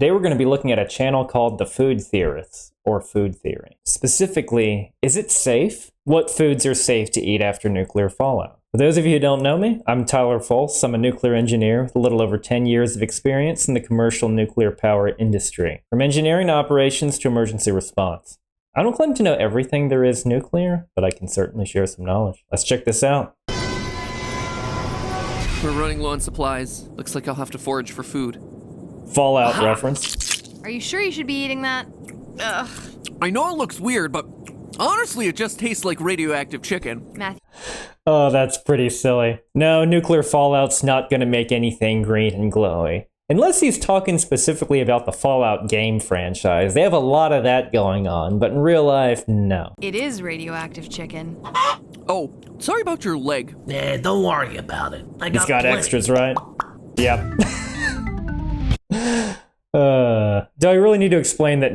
Today we're going to be looking at a channel called The Food Theorists, or Food Theory. Specifically, is it safe? What foods are safe to eat after nuclear fallout? For those of you who don't know me, I'm Tyler Folse. I'm a nuclear engineer with a little over 10 years of experience in the commercial nuclear power industry, from engineering to operations to emergency response. I don't claim to know everything there is nuclear, but I can certainly share some knowledge. Let's check this out. We're running low on supplies. Looks like I'll have to forage for food. Fallout reference. Are you sure you should be eating that? Ugh. I know it looks weird, but honestly, it just tastes like radioactive chicken. Matthew. Oh, that's pretty silly. No, nuclear fallout's not gonna make anything green and glowy. Unless he's talking specifically about the Fallout game franchise. They have a lot of that going on, but in real life, no. It is radioactive chicken. Oh, sorry about your leg. Don't worry about it. He's got plenty. extras, right? Yep. Do I really need to explain that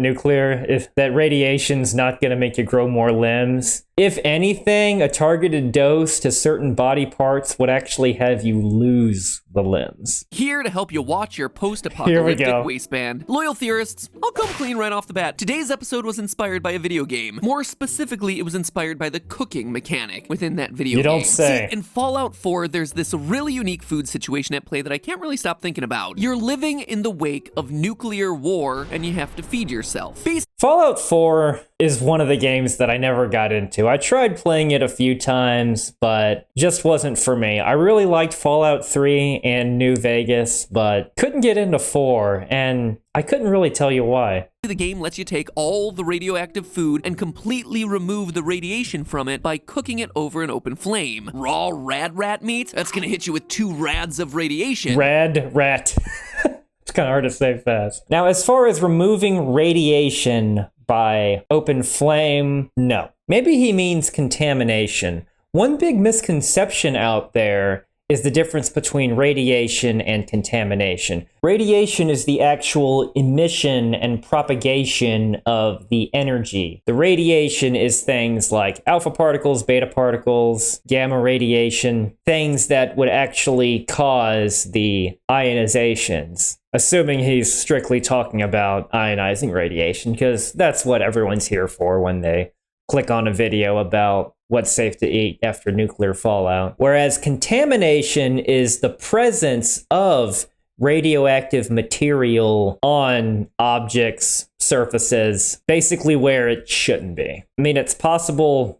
that radiation's not going to make you grow more limbs? If anything, a targeted dose to certain body parts would actually have you lose the limbs. Here to help you watch your Here we post-apocalyptic go. wasteland. Loyal theorists, I'll come clean right off the bat. Today's episode was inspired by a video game. More specifically, it was inspired by the cooking mechanic within that video You game. don't say. See, in Fallout 4, there's this really unique food situation at play that I can't really stop thinking about. You're living in the wake of nuclear war, and you have to feed yourself. Fallout 4 is one of the games that I never got into. I tried playing it a few times, but just wasn't for me. I really liked Fallout 3 and New Vegas, but couldn't get into 4, and I couldn't really tell you why. The game lets you take all the radioactive food and completely remove the radiation from it by cooking it over an open flame. Raw rad rat meat? That's gonna hit you with 2 rads of radiation. Rad rat. It's kind of hard to say fast. Now, as far as removing radiation by open flame, no. Maybe he means contamination. One big misconception out there is the difference between radiation and contamination. Radiation is the actual emission and propagation of the energy. The radiation is things like alpha particles, beta particles, gamma radiation, things that would actually cause the ionizations. Assuming he's strictly talking about ionizing radiation, because that's what everyone's here for when they click on a video about what's safe to eat after nuclear fallout. Whereas contamination is the presence of radioactive material on objects, surfaces, basically where it shouldn't be. I mean, it's possible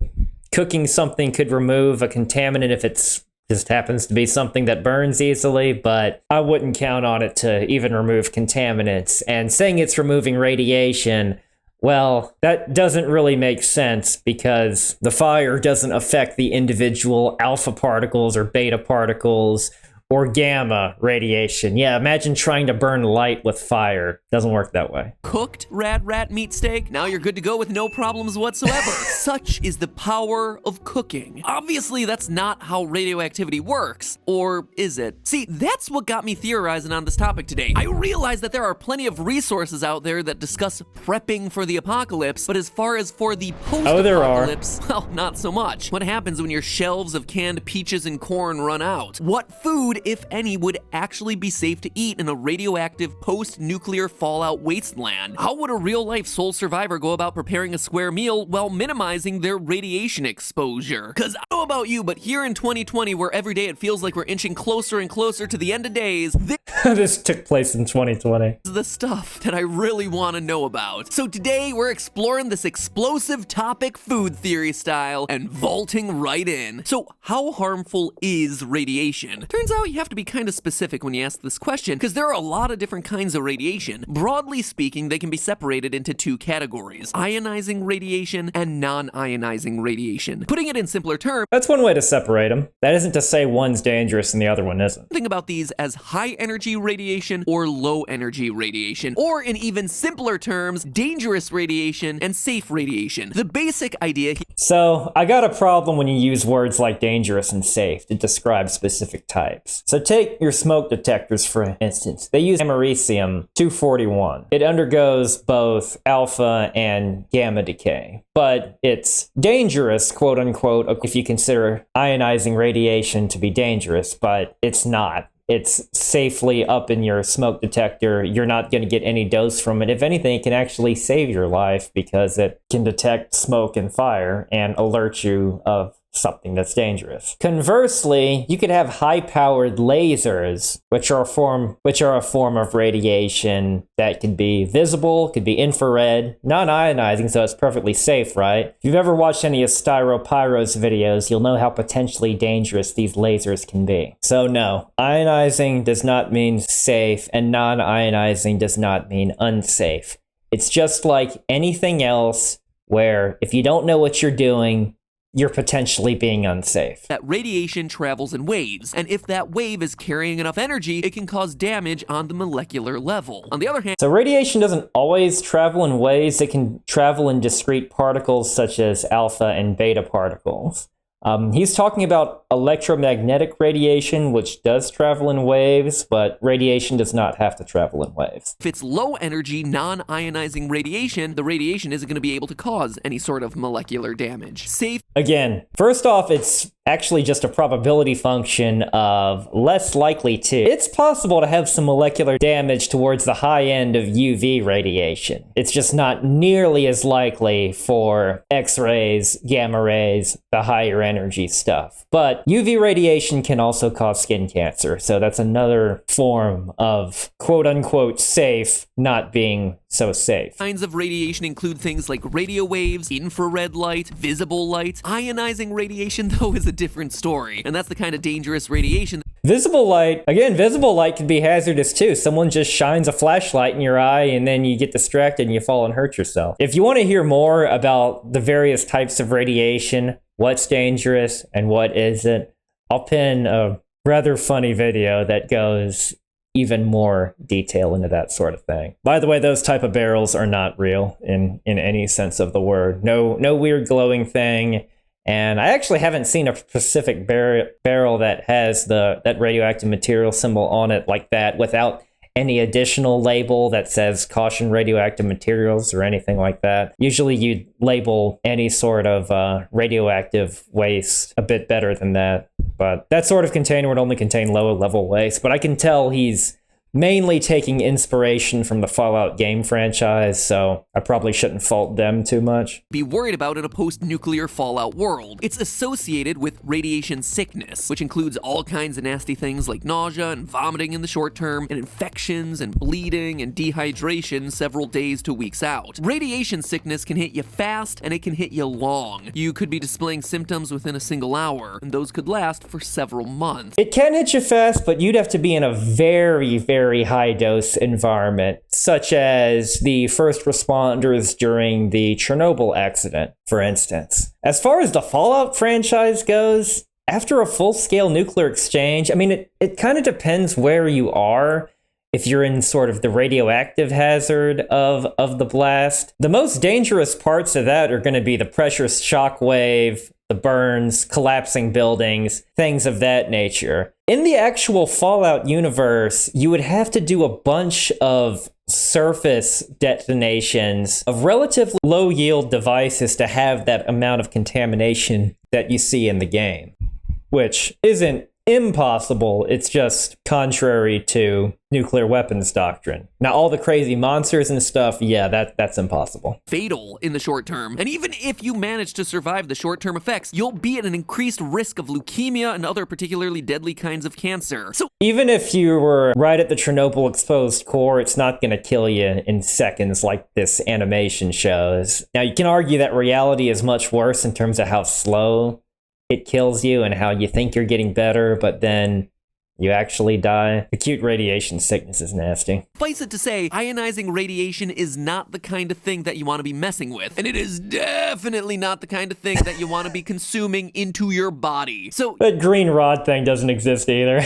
cooking something could remove a contaminant if it's just happens to be something that burns easily, but I wouldn't count on it to even remove contaminants. And saying it's removing radiation, well, that doesn't really make sense because the fire doesn't affect the individual alpha particles or beta particles or gamma radiation. Yeah, imagine trying to burn light with fire. Doesn't work that way. Cooked rad rat meat steak? Now you're good to go with no problems whatsoever. Such is the power of cooking. Obviously, that's not how radioactivity works. Or is it? See, that's what got me theorizing on this topic today. I realize that there are plenty of resources out there that discuss prepping for the apocalypse, but as far as for the post-apocalypse, well, not so much. What happens when your shelves of canned peaches and corn run out? What food, if any, would actually be safe to eat in a radioactive post-nuclear fallout wasteland? How would a real-life sole survivor go about preparing a square meal while minimizing their radiation exposure? Cause I don't know about you, but here in 2020, where every day it feels like we're inching closer and closer to the end of days, This took place in 2020. the stuff that I really want to know about. So today we're exploring this explosive topic food theory style and vaulting right in. So how harmful is radiation? Turns out you have to be kind of specific when you ask this question because there are a lot of different kinds of radiation. Broadly speaking, they can be separated into 2 categories: ionizing radiation and non-ionizing radiation. Putting it in simpler terms, That's one way to separate them. That isn't to say one's dangerous and the other one isn't. think about these as high energy radiation or low energy radiation, or in even simpler terms, dangerous radiation and safe radiation. The basic idea So, I got a problem when you use words like dangerous and safe to describe specific types. So take your smoke detectors, for instance. They use americium-241. It undergoes both alpha and gamma decay. But it's dangerous, quote unquote, if you consider ionizing radiation to be dangerous, but it's not. it's safely up in your smoke detector, you're not going to get any dose from it. If anything, it can actually save your life because it can detect smoke and fire and alert you of something that's dangerous. Conversely, you could have high-powered lasers, which are a form of radiation that can be visible, could be infrared, non-ionizing, so it's perfectly safe, right? If you've ever watched any of Styropyro's videos, you'll know how potentially dangerous these lasers can be. So no, ionizing does not mean safe, and non-ionizing does not mean unsafe. It's just like anything else where if you don't know what you're doing, you're potentially being unsafe. That radiation travels in waves, and if that wave is carrying enough energy, it can cause damage on the molecular level. On the other hand, So radiation doesn't always travel in waves. It can travel in discrete particles such as alpha and beta particles. He's talking about electromagnetic radiation, which does travel in waves, but radiation does not have to travel in waves. if it's low energy, non-ionizing radiation, the radiation isn't going to be able to cause any sort of molecular damage. Safe Again, first off, it's actually just a probability function of less likely to. It's possible to have some molecular damage towards the high end of UV radiation. It's just not nearly as likely for X-rays, gamma rays, the higher energy stuff. But UV radiation can also cause skin cancer, so that's another form of quote-unquote safe not being so safe. kinds of radiation include things like radio waves, infrared light, visible light. Ionizing radiation, though, is a different story, and that's the kind of dangerous radiation Visible light can be hazardous too. Someone just shines a flashlight in your eye and then you get distracted and you fall and hurt yourself. If you want to hear more about the various types of radiation, what's dangerous and what isn't, I'll pin a rather funny video that goes even more detail into that sort of thing. By the way, those type of barrels are not real in any sense of the word. No weird glowing thing. And I actually haven't seen a specific barrel that has that radioactive material symbol on it like that without any additional label that says caution radioactive materials or anything like that. Usually you'd label any sort of radioactive waste a bit better than that. But that sort of container would only contain lower level waste. But I can tell he's mainly taking inspiration from the Fallout game franchise, so I probably shouldn't fault them too much. be worried about in a post-nuclear fallout world. It's associated with radiation sickness, which includes all kinds of nasty things like nausea and vomiting in the short term, and infections and bleeding and dehydration several days to weeks out. Radiation sickness can hit you fast and it can hit you long. You could be displaying symptoms within a single hour, and those could last for several months. It can hit you fast, but you'd have to be in a very, very high dose environment, such as the first responders during the Chernobyl accident, for instance. As far as the Fallout franchise goes, after a full-scale nuclear exchange, I mean, it kind of depends where you are. If you're in sort of the radioactive hazard of the blast, the most dangerous parts of that are going to be the pressure shock wave, the burns, collapsing buildings, things of that nature. In the actual Fallout universe, you would have to do a bunch of surface detonations of relatively low yield devices to have that amount of contamination that you see in the game, which isn't impossible. It's just contrary to nuclear weapons doctrine. Now, all the crazy monsters and stuff, yeah, that's impossible. Fatal in the short term. And even if you manage to survive the short-term effects, you'll be at an increased risk of leukemia and other particularly deadly kinds of cancer. So Even if you were right at the Chernobyl exposed core, it's not going to kill you in seconds like this animation shows. Now, you can argue that reality is much worse in terms of how slow it kills you and how you think you're getting better, but then you actually die. Acute radiation sickness is nasty. suffice it to say, ionizing radiation is not the kind of thing that you want to be messing with. And it is definitely not the kind of thing that you want to be consuming into your body. So That green rod thing doesn't exist either.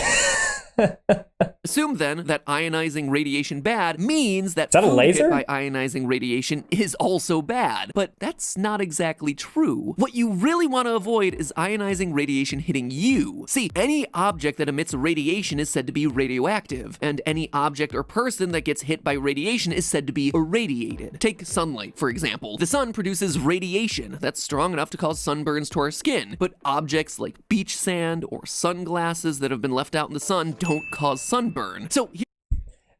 assume then that ionizing radiation bad means that, that a food laser? hit by ionizing radiation is also bad. But that's not exactly true. What you really want to avoid is ionizing radiation hitting you. See, any object that emits radiation is said to be radioactive, and any object or person that gets hit by radiation is said to be irradiated. Take sunlight, for example. The sun produces radiation that's strong enough to cause sunburns to our skin, but objects like beach sand or sunglasses that have been left out in the sun don't cause sunburn. So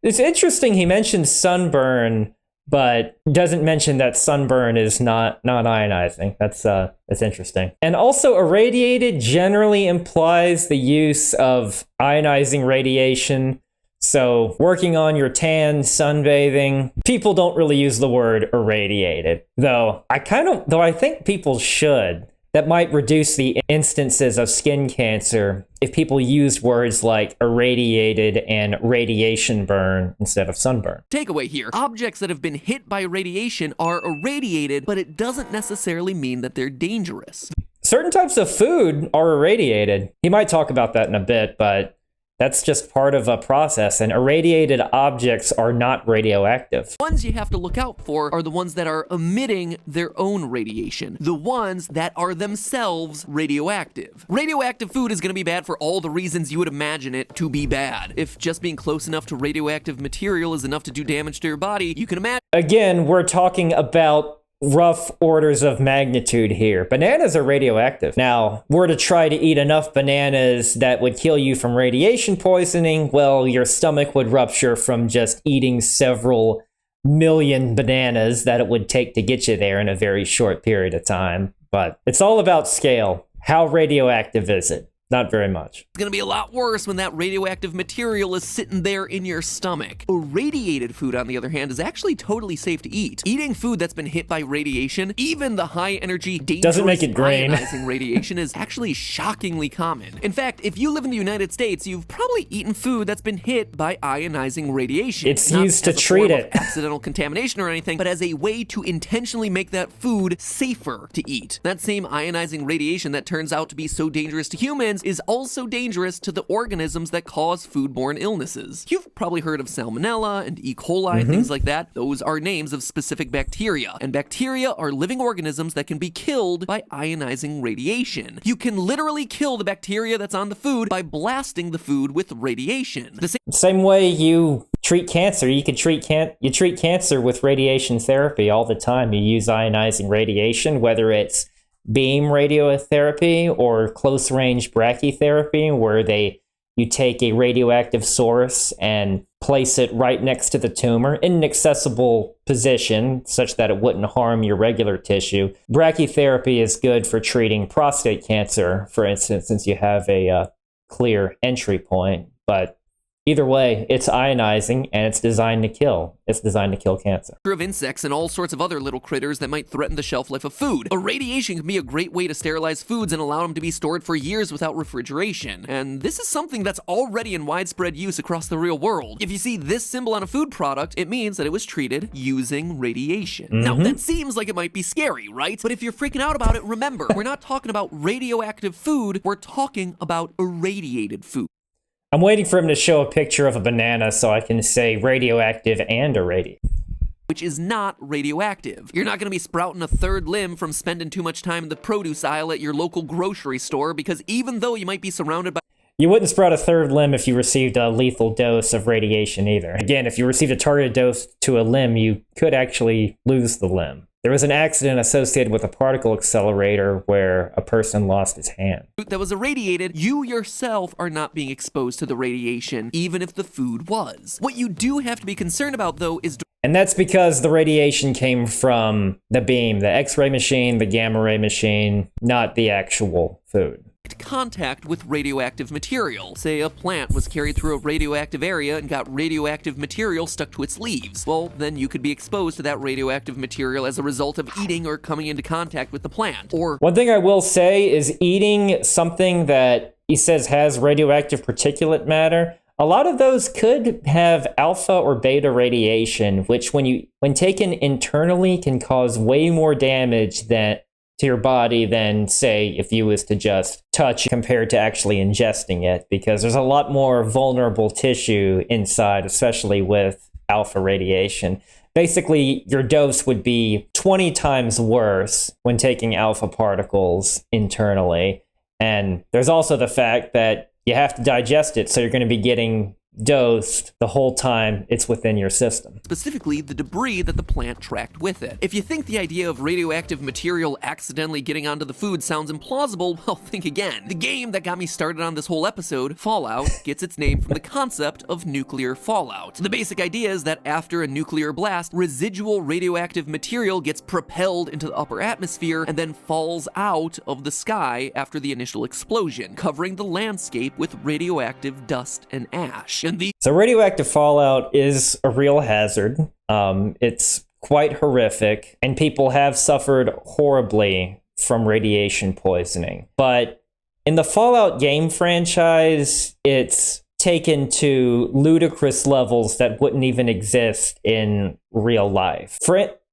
It's interesting he mentioned sunburn, but doesn't mention that sunburn is not ionizing. That's interesting. And also, irradiated generally implies the use of ionizing radiation. So, working on your tan, sunbathing, people don't really use the word irradiated. Though I think people should. That might reduce the instances of skin cancer if people used words like irradiated and radiation burn instead of sunburn. takeaway here, objects that have been hit by radiation are irradiated, but it doesn't necessarily mean that they're dangerous. Certain types of food are irradiated. He might talk about that in a bit, but that's just part of a process, and irradiated objects are not radioactive. The ones you have to look out for are the ones that are emitting their own radiation, the ones that are themselves radioactive. Radioactive food is going to be bad for all the reasons you would imagine it to be bad. If just being close enough to radioactive material is enough to do damage to your body, you can imagine. Again, we're talking about rough orders of magnitude here. Bananas are radioactive. Now, were to try to eat enough bananas that would kill you from radiation poisoning, well, your stomach would rupture from just eating several million bananas that it would take to get you there in a very short period of time. But it's all about scale. How radioactive is it? Not very much. It's gonna be a lot worse when that radioactive material is sitting there in your stomach. Irradiated food, on the other hand, is actually totally safe to eat. Eating food that's been hit by radiation, even the high energy, dangerous doesn't make it green. ionizing radiation, is actually shockingly common. In fact, if you live in the United States, you've probably eaten food that's been hit by ionizing radiation. It's Not used to as a treat form of it. accidental contamination or anything, but as a way to intentionally make that food safer to eat. That same ionizing radiation that turns out to be so dangerous to humans is also dangerous to the organisms that cause foodborne illnesses. You've probably heard of salmonella and E. coli, things like that. Those are names of specific bacteria, and bacteria are living organisms that can be killed by ionizing radiation. You can literally kill the bacteria that's on the food by blasting the food with radiation. The Same way you treat cancer. You treat cancer with radiation therapy all the time. You use ionizing radiation, whether it's beam radiotherapy or close range brachytherapy, where you take a radioactive source and place it right next to the tumor in an accessible position such that it wouldn't harm your regular tissue. Brachytherapy is good for treating prostate cancer, for instance, since you have a clear entry point. But either way, it's ionizing and it's designed to kill. It's designed to kill cancer. of insects and all sorts of other little critters that might threaten the shelf life of food. Irradiation can be a great way to sterilize foods and allow them to be stored for years without refrigeration. And this is something that's already in widespread use across the real world. If you see this symbol on a food product, it means that it was treated using radiation. Now, that seems like it might be scary, right? But if you're freaking out about it, remember, we're not talking about radioactive food, we're talking about irradiated food. I'm waiting for him to show a picture of a banana so I can say radioactive and irradiated. Which is not radioactive. You're not going to be sprouting a third limb from spending too much time in the produce aisle at your local grocery store, because even though you might be surrounded by You wouldn't sprout a third limb if you received a lethal dose of radiation either. Again, if you received a targeted dose to a limb, you could actually lose the limb. There was an accident associated with a particle accelerator where a person lost his hand. that was irradiated, you yourself are not being exposed to the radiation, even if the food was. What you do have to be concerned about, though, is And that's because the radiation came from the beam, the X-ray machine, the gamma ray machine, not the actual food. contact with radioactive material. Say a plant was carried through a radioactive area and got radioactive material stuck to its leaves. Well, then you could be exposed to that radioactive material as a result of eating or coming into contact with the plant. Or One thing I will say is eating something that he says has radioactive particulate matter, a lot of those could have alpha or beta radiation, which when taken internally can cause way more damage to your body than, say, if you was to just touch compared to actually ingesting it, because there's a lot more vulnerable tissue inside, especially with alpha radiation. Basically, your dose would be 20 times worse when taking alpha particles internally. And there's also the fact that you have to digest it, so you're going to be getting dosed the whole time it's within your system. Specifically, the debris that the plant tracked with it. If you think the idea of radioactive material accidentally getting onto the food sounds implausible, well, think again. The game that got me started on this whole episode, Fallout, gets its name from the concept of nuclear fallout. The basic idea is that after a nuclear blast, residual radioactive material gets propelled into the upper atmosphere and then falls out of the sky after the initial explosion, covering the landscape with radioactive dust and ash. And So radioactive fallout is a real hazard. It's quite horrific, and people have suffered horribly from radiation poisoning. But in the Fallout game franchise, it's taken to ludicrous levels that wouldn't even exist in real life.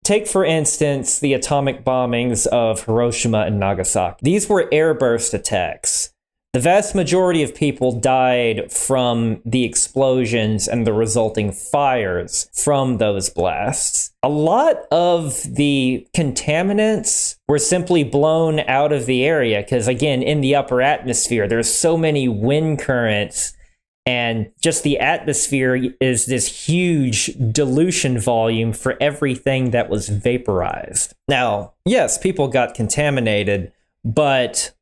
Take, for instance, the atomic bombings of Hiroshima and Nagasaki. These were airburst attacks. The vast majority of people died from the explosions and the resulting fires from those blasts. A lot of the contaminants were simply blown out of the area because, again, in the upper atmosphere, there's so many wind currents, and just the atmosphere is this huge dilution volume for everything that was vaporized. Now, yes, people got contaminated, but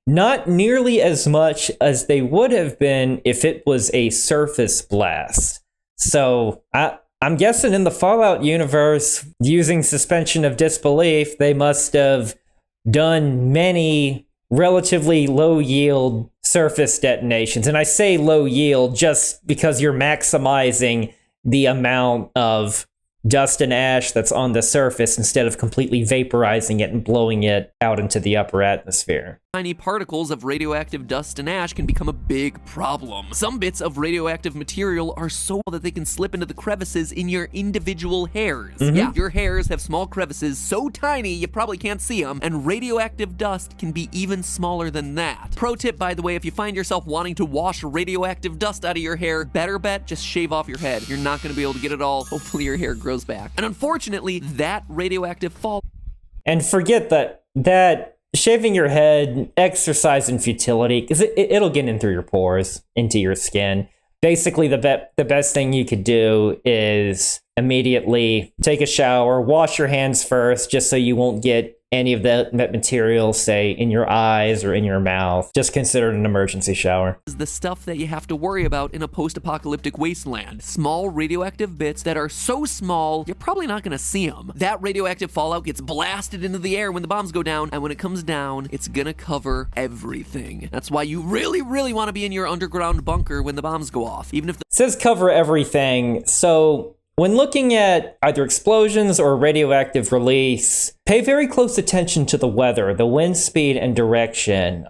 not nearly as much as they would have been if it was a surface blast. So I'm guessing in the Fallout universe, using suspension of disbelief, they must have done many relatively low yield surface detonations. And I say low yield just because you're maximizing the amount of dust and ash that's on the surface instead of completely vaporizing it and blowing it out into the upper atmosphere. tiny particles of radioactive dust and ash can become a big problem. Some bits of radioactive material are so small that they can slip into the crevices in your individual hairs. Yeah, your hairs have small crevices so tiny you probably can't see them, and radioactive dust can be even smaller than that. Pro tip, by the way, if you find yourself wanting to wash radioactive dust out of your hair, better bet just shave off your head. You're not going to be able to get it all. Hopefully your hair grows back. And unfortunately, that radioactive fall. And forget that shaving your head, exercise in futility, because it'll get in through your pores, into your skin. Basically, the best thing you could do is immediately take a shower, wash your hands first, just so you won't get any of that material, say, in your eyes or in your mouth. Just consider it an emergency shower. Is the stuff that you have to worry about in a post-apocalyptic wasteland. Small radioactive bits that are so small, you're probably not going to see them. That radioactive fallout gets blasted into the air when the bombs go down, and when it comes down, it's going to cover everything. That's why you really, really want to be in your underground bunker when the bombs go off, even if the— It says cover everything, so when looking at either explosions or radioactive release, pay very close attention to the weather, the wind speed, and direction.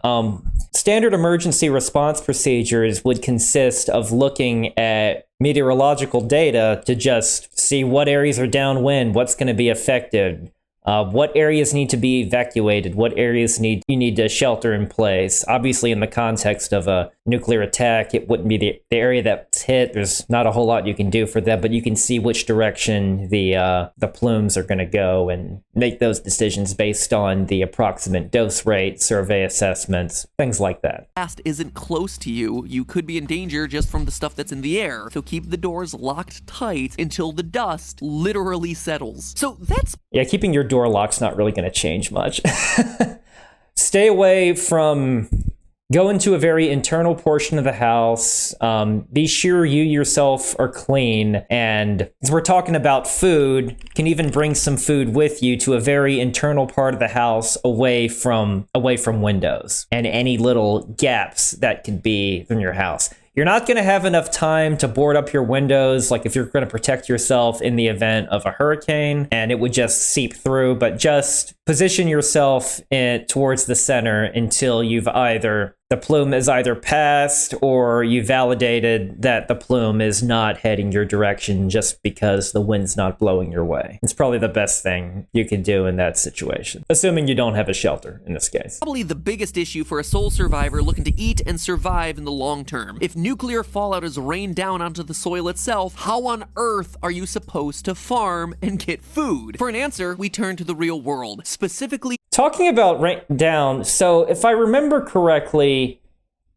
Standard emergency response procedures would consist of looking at meteorological data to just see what areas are downwind, what's going to be affected, what areas need to be evacuated, what areas you need to shelter in place. Obviously, in the context of a nuclear attack, it wouldn't be the area that's hit. There's not a whole lot you can do for that, but you can see which direction the plumes are going to go and make those decisions based on the approximate dose rate, survey assessments, things like that. blast isn't close to you, you could be in danger just from the stuff that's in the air. So keep the doors locked tight until the dust literally settles. So that's— Yeah, keeping your door lock's not really going to change much. Stay away from— go into a very internal portion of the house. Be sure you yourself are clean. And as we're talking about food, you can even bring some food with you to a very internal part of the house away from windows and any little gaps that could be in your house. You're not going to have enough time to board up your windows, like if you're going to protect yourself in the event of a hurricane, and it would just seep through, but just position yourself towards the center until the plume is either passed or you validated that the plume is not heading your direction just because the wind's not blowing your way. It's probably the best thing you can do in that situation, assuming you don't have a shelter in this case. probably the biggest issue for a sole survivor looking to eat and survive in the long term. If nuclear fallout is rained down onto the soil itself, how on earth are you supposed to farm and get food? For an answer, we turn to the real world, specifically— Talking about rain down, so if I remember correctly,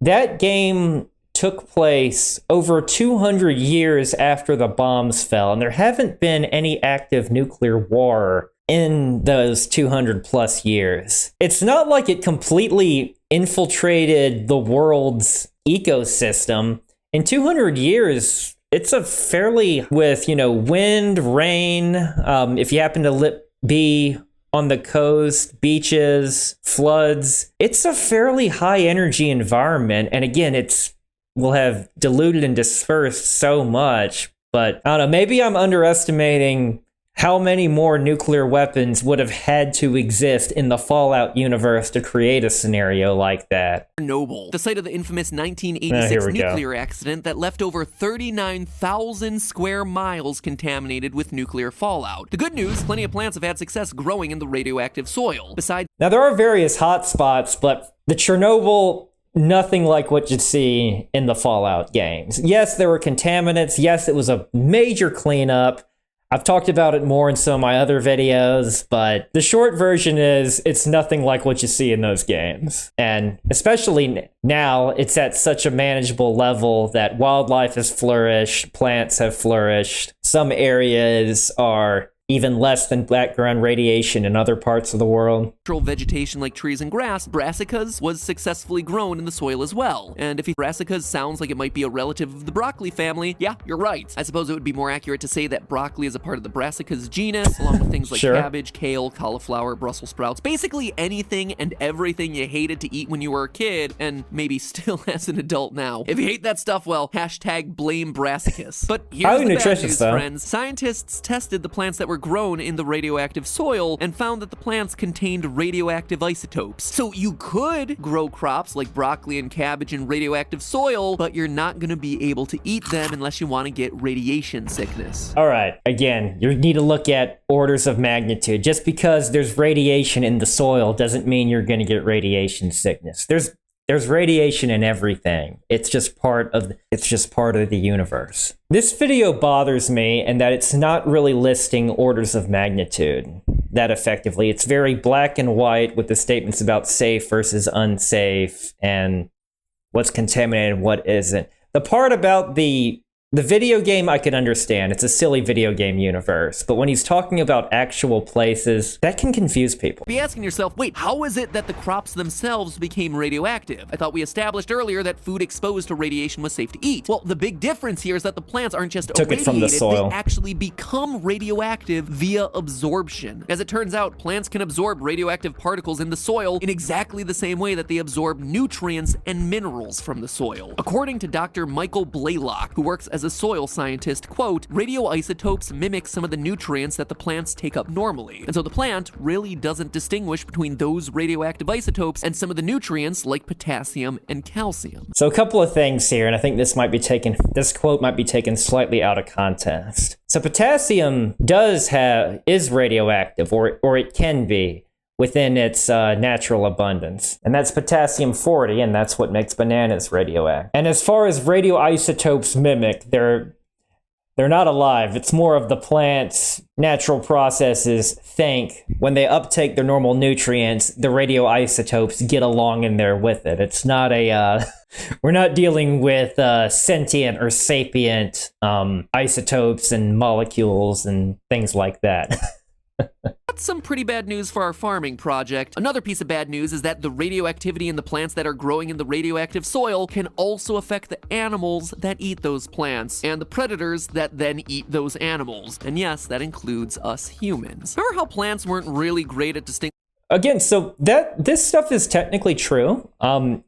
that game took place over 200 years after the bombs fell, and there haven't been any active nuclear war in those 200 plus years. It's not like it completely infiltrated the world's ecosystem. In 200 years, it's a fairly, with, wind, rain, if you happen to be on the coast, beaches, floods, it's a fairly high energy environment. And again, will have diluted and dispersed so much, but I don't know, maybe I'm underestimating how many more nuclear weapons would have had to exist in the Fallout universe to create a scenario like that. Chernobyl, the site of the infamous 1986 Here we go. nuclear accident that left over 39,000 square miles contaminated with nuclear fallout. The good news, plenty of plants have had success growing in the radioactive soil. Besides, Now, there are various hotspots, but the Chernobyl, nothing like what you'd see in the Fallout games. Yes, there were contaminants. Yes, it was a major cleanup. I've talked about it more in some of my other videos, but the short version is it's nothing like what you see in those games. And especially now, it's at such a manageable level that wildlife has flourished, plants have flourished. Some areas are even less than background radiation in other parts of the world. natural vegetation like trees and grass, brassicas was successfully grown in the soil as well. And if brassicas sounds like it might be a relative of the broccoli family, yeah, you're right. I suppose it would be more accurate to say that broccoli is a part of the brassicas genus, along with things like Sure. cabbage, kale, cauliflower, Brussels sprouts, basically anything and everything you hated to eat when you were a kid, and maybe still as an adult now. If you hate that stuff, well, hashtag blame brassicas. But here's Highly the bad nutritious, news, though. friends. Scientists tested the plants that were grown in the radioactive soil and found that the plants contained radioactive isotopes. So you could grow crops like broccoli and cabbage in radioactive soil, but you're not going to be able to eat them unless you want to get radiation sickness. All right, again, you need to look at orders of magnitude. Just because there's radiation in the soil doesn't mean you're going to get radiation sickness. There's radiation in everything. It's just part of the universe. This video bothers me in that it's not really listing orders of magnitude that effectively. It's very black and white with the statements about safe versus unsafe and what's contaminated and what isn't. The part about the video game I can understand. It's a silly video game universe. But when he's talking about actual places, that can confuse people. Be asking yourself, wait, how is it that the crops themselves became radioactive? I thought we established earlier that food exposed to radiation was safe to eat. Well, the big difference here is that the plants aren't just Took it irradiated, from the soil. they actually become radioactive via absorption. As it turns out, plants can absorb radioactive particles in the soil in exactly the same way that they absorb nutrients and minerals from the soil. According to Dr. Michael Blaylock, who works as a soil scientist, quote, radioisotopes mimic some of the nutrients that the plants take up normally. And so the plant really doesn't distinguish between those radioactive isotopes and some of the nutrients like potassium and calcium. So a couple of things here, and I think this quote might be taken slightly out of context. So potassium is radioactive, or it can be, within its natural abundance. And that's potassium 40, and that's what makes bananas radioactive. And as far as radioisotopes mimic, they're not alive. It's more of the plant's natural processes think when they uptake their normal nutrients, the radioisotopes get along in there with it. It's not we're not dealing with sentient or sapient isotopes and molecules and things like that. That's some pretty bad news for our farming project. Another piece of bad news is that the radioactivity in the plants that are growing in the radioactive soil can also affect the animals that eat those plants, and the predators that then eat those animals. And yes, that includes us humans. Remember how plants weren't really great at distinguishing Again, so this stuff is technically true.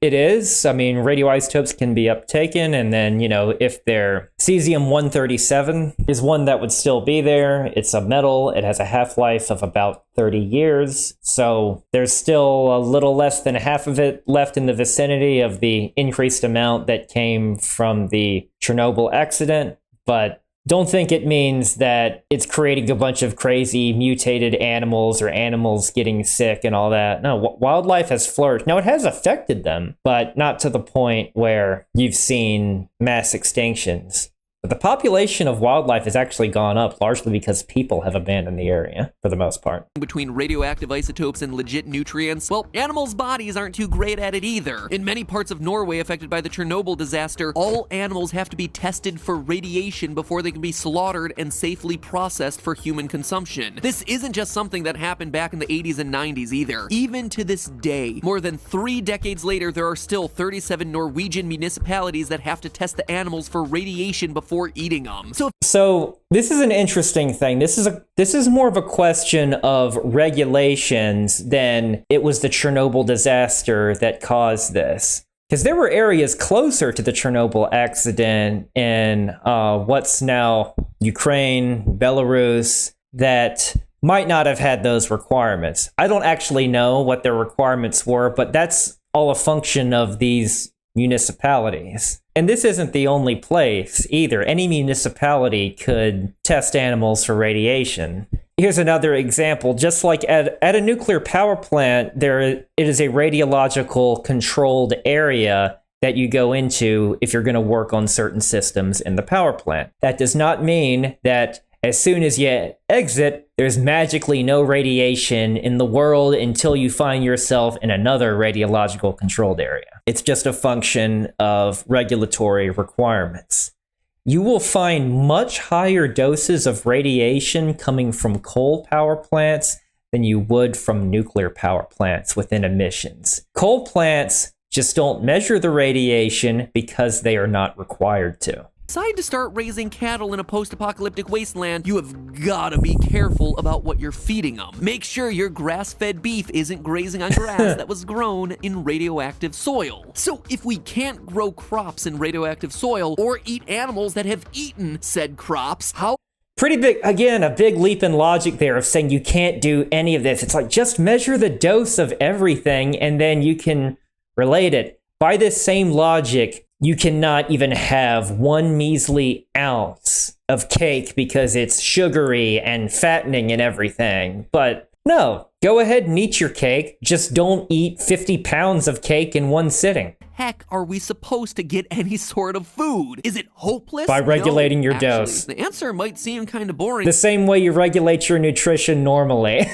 It is. I mean, radioisotopes can be uptaken, and then, if they're cesium-137 is one that would still be there. It's a metal. It has a half-life of about 30 years. So there's still a little less than half of it left in the vicinity of the increased amount that came from the Chernobyl accident. But don't think it means that it's creating a bunch of crazy mutated animals or animals getting sick and all that. No, wildlife has flourished. Now, it has affected them, but not to the point where you've seen mass extinctions. But the population of wildlife has actually gone up, largely because people have abandoned the area, for the most part. Between radioactive isotopes and legit nutrients, well, animals' bodies aren't too great at it either. In many parts of Norway affected by the Chernobyl disaster, all animals have to be tested for radiation before they can be slaughtered and safely processed for human consumption. This isn't just something that happened back in the 80s and 90s either. Even to this day, more than 3 decades later, there are still 37 Norwegian municipalities that have to test the animals for radiation before eating them. So this is an interesting thing. This is more of a question of regulations than it was the Chernobyl disaster that caused this. Because there were areas closer to the Chernobyl accident in what's now Ukraine, Belarus, that might not have had those requirements. I don't actually know what their requirements were, but that's all a function of these municipalities. And this isn't the only place either. Any municipality could test animals for radiation. Here's another example. Just like at a nuclear power plant, it is a radiological controlled area that you go into if you're going to work on certain systems in the power plant. That does not mean that as soon as you exit, there's magically no radiation in the world until you find yourself in another radiological controlled area. It's just a function of regulatory requirements. You will find much higher doses of radiation coming from coal power plants than you would from nuclear power plants within emissions. Coal plants just don't measure the radiation because they are not required to. Decide to start raising cattle in a post-apocalyptic wasteland, you have gotta be careful about what you're feeding them. Make sure your grass-fed beef isn't grazing on grass that was grown in radioactive soil. So if we can't grow crops in radioactive soil or eat animals that have eaten said crops, how Pretty big, again, a big leap in logic there of saying you can't do any of this. It's like, just measure the dose of everything and then you can relate it. By this same logic, you cannot even have 1 measly ounce of cake because it's sugary and fattening and everything. But no, go ahead and eat your cake. Just don't eat 50 pounds of cake in one sitting. heck are we supposed to get any sort of food? Is it hopeless? By regulating your Actually, dose. The answer might seem kind of boring. The same way you regulate your nutrition normally.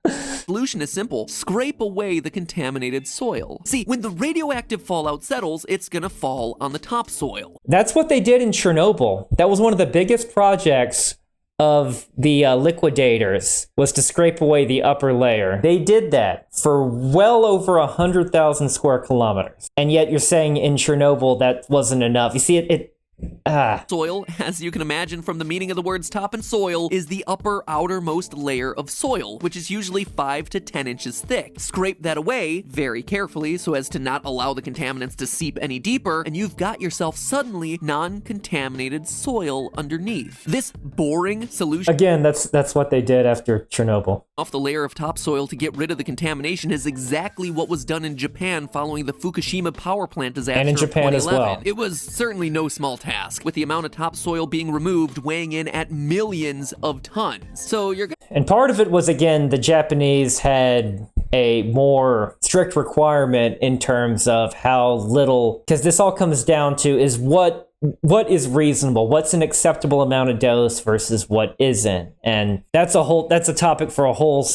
Solution is simple. Scrape away the contaminated soil. See, when the radioactive fallout settles, it's gonna fall on the topsoil. That's what they did in Chernobyl. That was one of the biggest projects of the liquidators, was to scrape away the upper layer. They did that for well over 100,000 square kilometers. And yet you're saying in Chernobyl that wasn't enough. You see, Soil, as you can imagine from the meaning of the words top and soil, is the upper outermost layer of soil, which is usually 5 to 10 inches thick. Scrape that away very carefully so as to not allow the contaminants to seep any deeper, and you've got yourself suddenly non-contaminated soil underneath. This boring solution again, that's what they did after Chernobyl. off the layer of topsoil to get rid of the contamination is exactly what was done in Japan following the Fukushima power plant disaster And in of Japan as 2011. well. It was certainly no small task, with the amount of topsoil being removed weighing in at millions of tons. So you're And part of it was, again, the Japanese had a more strict requirement in terms of how little, because this all comes down to is what is reasonable, what's an acceptable amount of dose versus what isn't. And that's a topic for a whole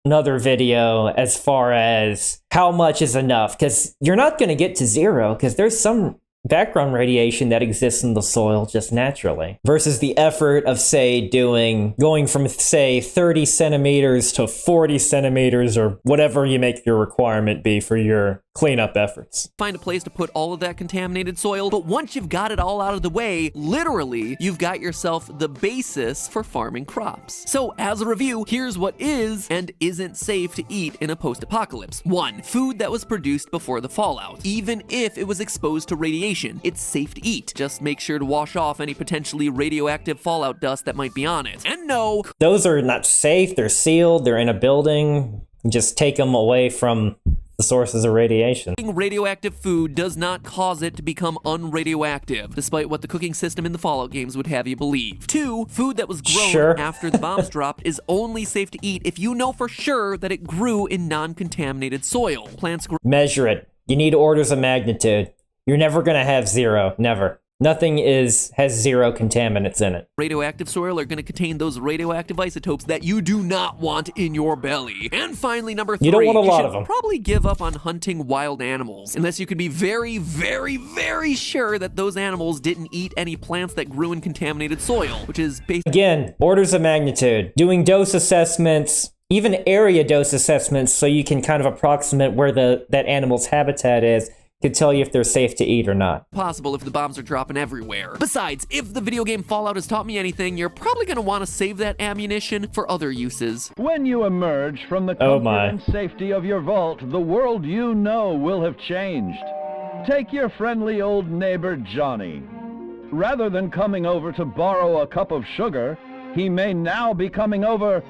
another video as far as how much is enough, because you're not going to get to zero, because there's some background radiation that exists in the soil just naturally, versus the effort of, say, going from, say, 30 centimeters to 40 centimeters or whatever you make your requirement be for your cleanup efforts. find a place to put all of that contaminated soil, but once you've got it all out of the way, literally, you've got yourself the basis for farming crops. So, as a review, here's what is and isn't safe to eat in a post-apocalypse. 1. Food that was produced before the fallout. Even if it was exposed to radiation, it's safe to eat. Just make sure to wash off any potentially radioactive fallout dust that might be on it. And no, Those are not safe, they're sealed, they're in a building. Just take them away from the sources of radiation. cooking radioactive food does not cause it to become unradioactive, despite what the cooking system in the Fallout games would have you believe. 2. Food that was grown Sure. after the bombs dropped is only safe to eat if you know for sure that it grew in non-contaminated soil. Plants grow Measure it. You need orders of magnitude. You're never going to have zero. Never. Nothing has 0 contaminants in it. Radioactive soil are going to contain those radioactive isotopes that you do not want in your belly. And finally, number 3, You don't want a lot should of them. probably give up on hunting wild animals, unless you can be very, very, very sure that those animals didn't eat any plants that grew in contaminated soil, which is basically Again, orders of magnitude. Doing dose assessments, even area dose assessments, so you can kind of approximate where that animal's habitat is, could tell you if they're safe to eat or not. possible if the bombs are dropping everywhere. Besides, if the video game Fallout has taught me anything, you're probably going to want to save that ammunition for other uses. When you emerge from the Oh comfort my. and safety of your vault, the world you know will have changed. Take your friendly old neighbor Johnny. Rather than coming over to borrow a cup of sugar, he may now be coming over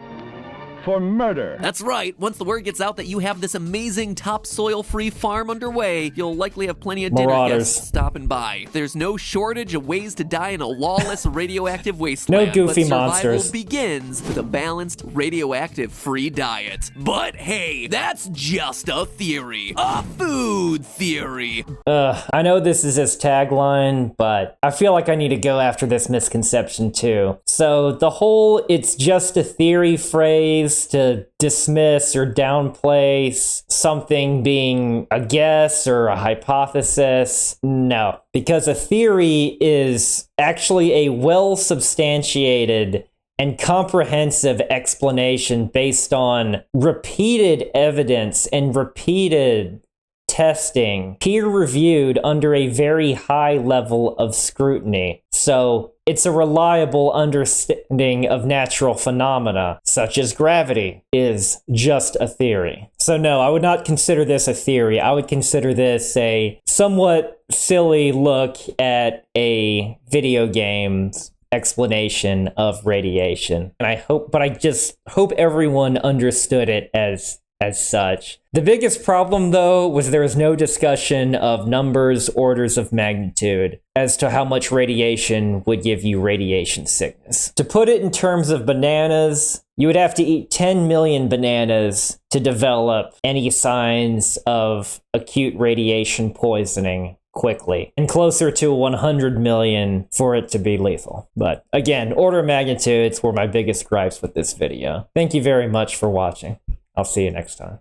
for murder. That's right, once the word gets out that you have this amazing topsoil-free farm underway, you'll likely have plenty of dinner Marauders. guests stopping by. There's no shortage of ways to die in a lawless radioactive wasteland. No goofy but survival monsters. begins with a balanced radioactive-free diet. But hey, that's just a theory. A food theory. I know this is his tagline, but I feel like I need to go after this misconception too. So the whole "it's just a theory" phrase to dismiss or downplay something being a guess or a hypothesis, no. Because a theory is actually a well-substantiated and comprehensive explanation based on repeated evidence and repeated testing, peer-reviewed under a very high level of scrutiny. So it's a reliable understanding of natural phenomena, such as gravity, is just a theory. So no, I would not consider this a theory. I would consider this a somewhat silly look at a video game's explanation of radiation. And I just hope everyone understood it as such. The biggest problem, though, was there was no discussion of numbers, orders of magnitude, as to how much radiation would give you radiation sickness. To put it in terms of bananas, you would have to eat 10 million bananas to develop any signs of acute radiation poisoning quickly, and closer to 100 million for it to be lethal. But again, order of magnitudes were my biggest gripes with this video. Thank you very much for watching. I'll see you next time.